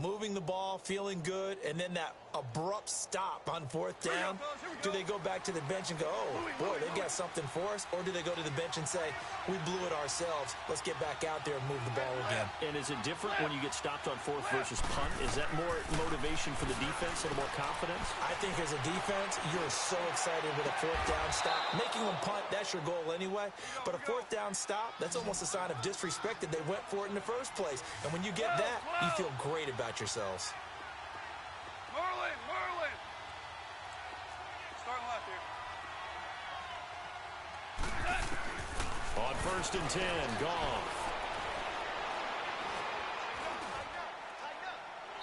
moving the ball, feeling good, and then that abrupt stop on fourth down, do they go back to the bench and go, oh, boy, they got something for us? Or do they go to the bench and say, we blew it ourselves, let's get back out there and move the ball again? And is it different when you get stopped on fourth versus punt? Is that more motivation for the defense, a little more confidence? I think as a defense, you're so excited with a fourth down stop. Making them punt, that's your goal anyway. But a fourth down stop, that's almost a sign of disrespect that they went for it in the first place. And when you get that, you feel great about yourselves. Marlin! Starting left here. On first and 10, Goff.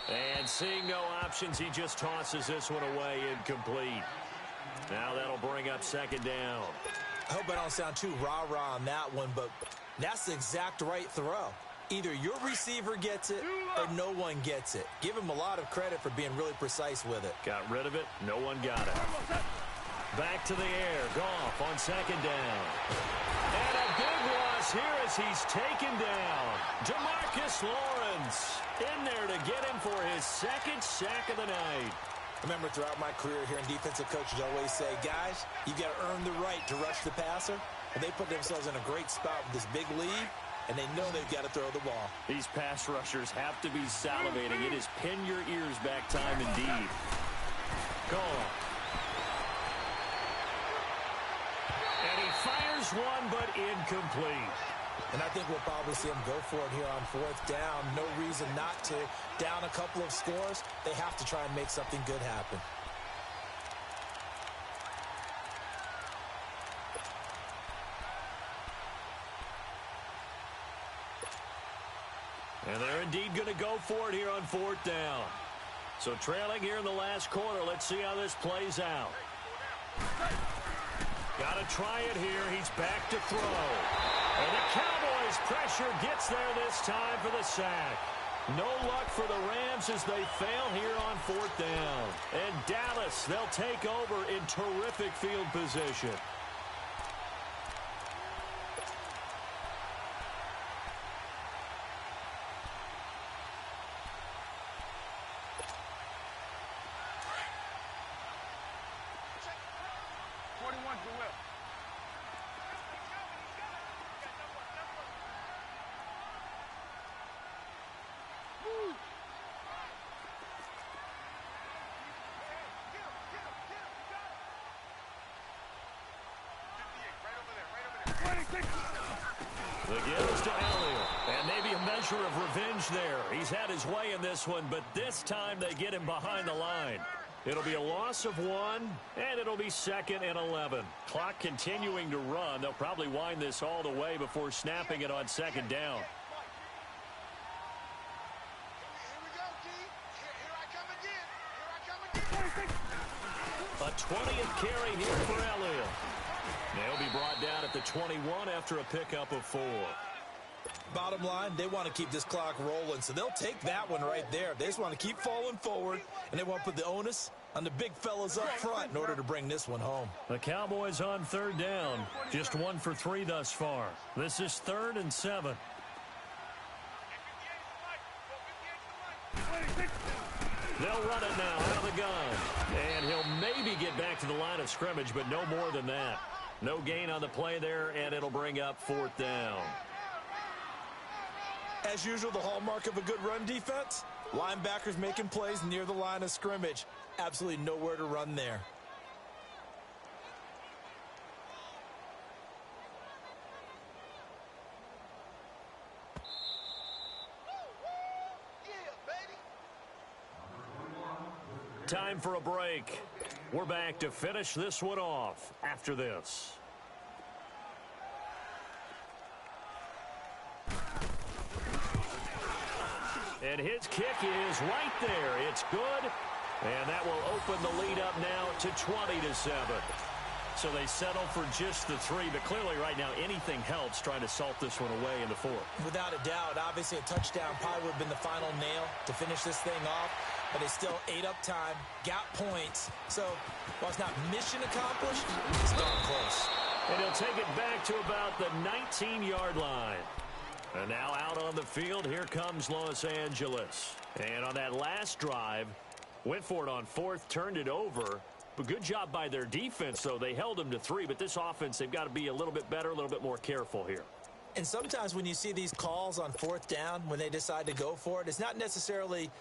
And seeing no options, he just tosses this one away incomplete. Now that'll bring up second down. I hope I don't sound too rah-rah on that one, but that's the exact right throw. Either your receiver gets it or no one gets it. Give him a lot of credit for being really precise with it. Got rid of it. No one got it. Back to the air. Goff on second down. And a big loss here as he's taken down. DeMarcus Lawrence in there to get him for his second sack of the night. Remember, throughout my career here in defensive coaches always say, guys, you got to earn the right to rush the passer. And they put themselves in a great spot with this big lead, and they know they've got to throw the ball. These pass rushers have to be salivating. It is pin your ears back time indeed. Gone. And he fires one, but incomplete. And I think we'll probably see him go for it here on fourth down. No reason not to. Down a couple of scores, they have to try and make something good happen. And they're indeed going to go for it here on 4th down. So trailing here in the last quarter. Let's see how this plays out. Got to try it here. He's back to throw. And the Cowboys' pressure gets there this time for the sack. No luck for the Rams as they fail here on 4th down. And Dallas, they'll take over in terrific field position. The give is to Elliott, and maybe a measure of revenge there. He's had his way in this one, but this time they get him behind the line. It'll be a loss of 1, and it'll be 2nd and 11. Clock continuing to run. They'll probably wind this all the way before snapping it on 2nd down. A 20th carry here for Elliott. They'll be brought down at the 21 after a pickup of 4. Bottom line, they want to keep this clock rolling, so they'll take that one right there. They just want to keep falling forward, and they want to put the onus on the big fellas up front in order to bring this one home. The Cowboys on 3rd down. Just 1 for 3 thus far. This is 3rd and 7. They'll run it now out of the gun. And he'll maybe get back to the line of scrimmage, but no more than that. No gain on the play there, and it'll bring up 4th down. As usual, the hallmark of a good run defense, linebackers making plays near the line of scrimmage. Absolutely nowhere to run there. Time for a break. We're back to finish this one off after this. And his kick is right there. It's good. And that will open the lead up now to 20-7. So they settle for just the 3, but clearly right now anything helps trying to salt this one away in the 4th. Without a doubt, obviously a touchdown probably would have been the final nail to finish this thing off, but they still ate up time, got points. So while it's not mission accomplished, it's darn close. And he'll take it back to about the 19-yard line. And now out on the field, here comes Los Angeles. And on that last drive, went for it on 4th, turned it over. But good job by their defense, though. They held them to 3, but this offense, they've got to be a little bit better, a little bit more careful here. And sometimes when you see these calls on 4th down, when they decide to go for it, it's not necessarily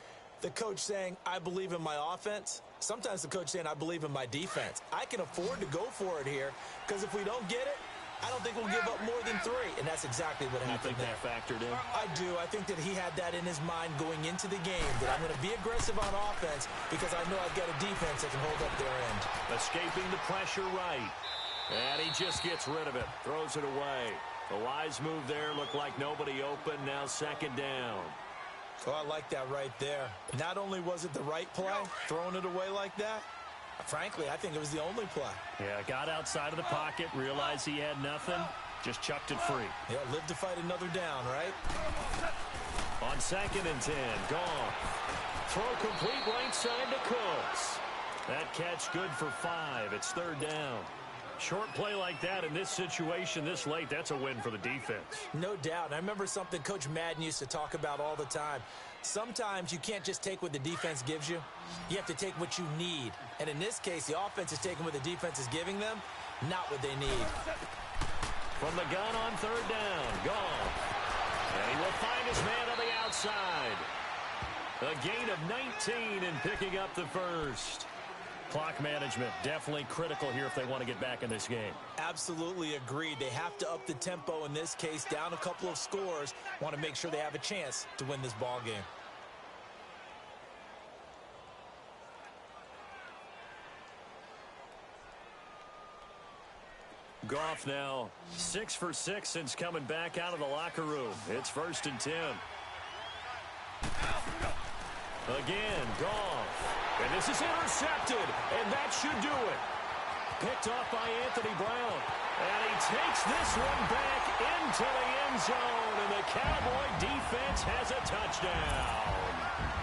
the coach saying, I believe in my offense. Sometimes the coach saying, I believe in my defense. I can afford to go for it here, because if we don't get it, I don't think we'll give up more than 3, and that's exactly what happened there. You think that factored in? I do. I think that he had that in his mind going into the game, that I'm going to be aggressive on offense because I know I've got a defense that can hold up their end. Escaping the pressure right. And he just gets rid of it, throws it away. The wise move there, looked like nobody open, now 2nd down. Oh, I like that right there. Not only was it the right play, throwing it away like that, frankly, I think it was the only play. Yeah, got outside of the pocket, realized he had nothing, just chucked it free. Yeah, live to fight another down, right? On 2nd and 10, gone. Throw complete right side to Cooks. That catch good for 5. It's 3rd down. Short play like that in this situation this late, that's a win for the defense. No doubt. And I remember something Coach Madden used to talk about all the time. Sometimes you can't just take what the defense gives you. You have to take what you need. And in this case, the offense is taking what the defense is giving them, not what they need. From the gun on 3rd down, gone. And he will find his man on the outside. A gain of 19 and picking up the first. Clock management definitely critical here if they want to get back in this game. Absolutely agreed. They have to up the tempo in this case, down a couple of scores. Want to make sure they have a chance to win this ball game. Goff now 6 for 6 since coming back out of the locker room. It's 1st and 10. Again, Goff. And this is intercepted, and that should do it. Picked off by Anthony Brown. And he takes this one back into the end zone, and the Cowboy defense has a touchdown.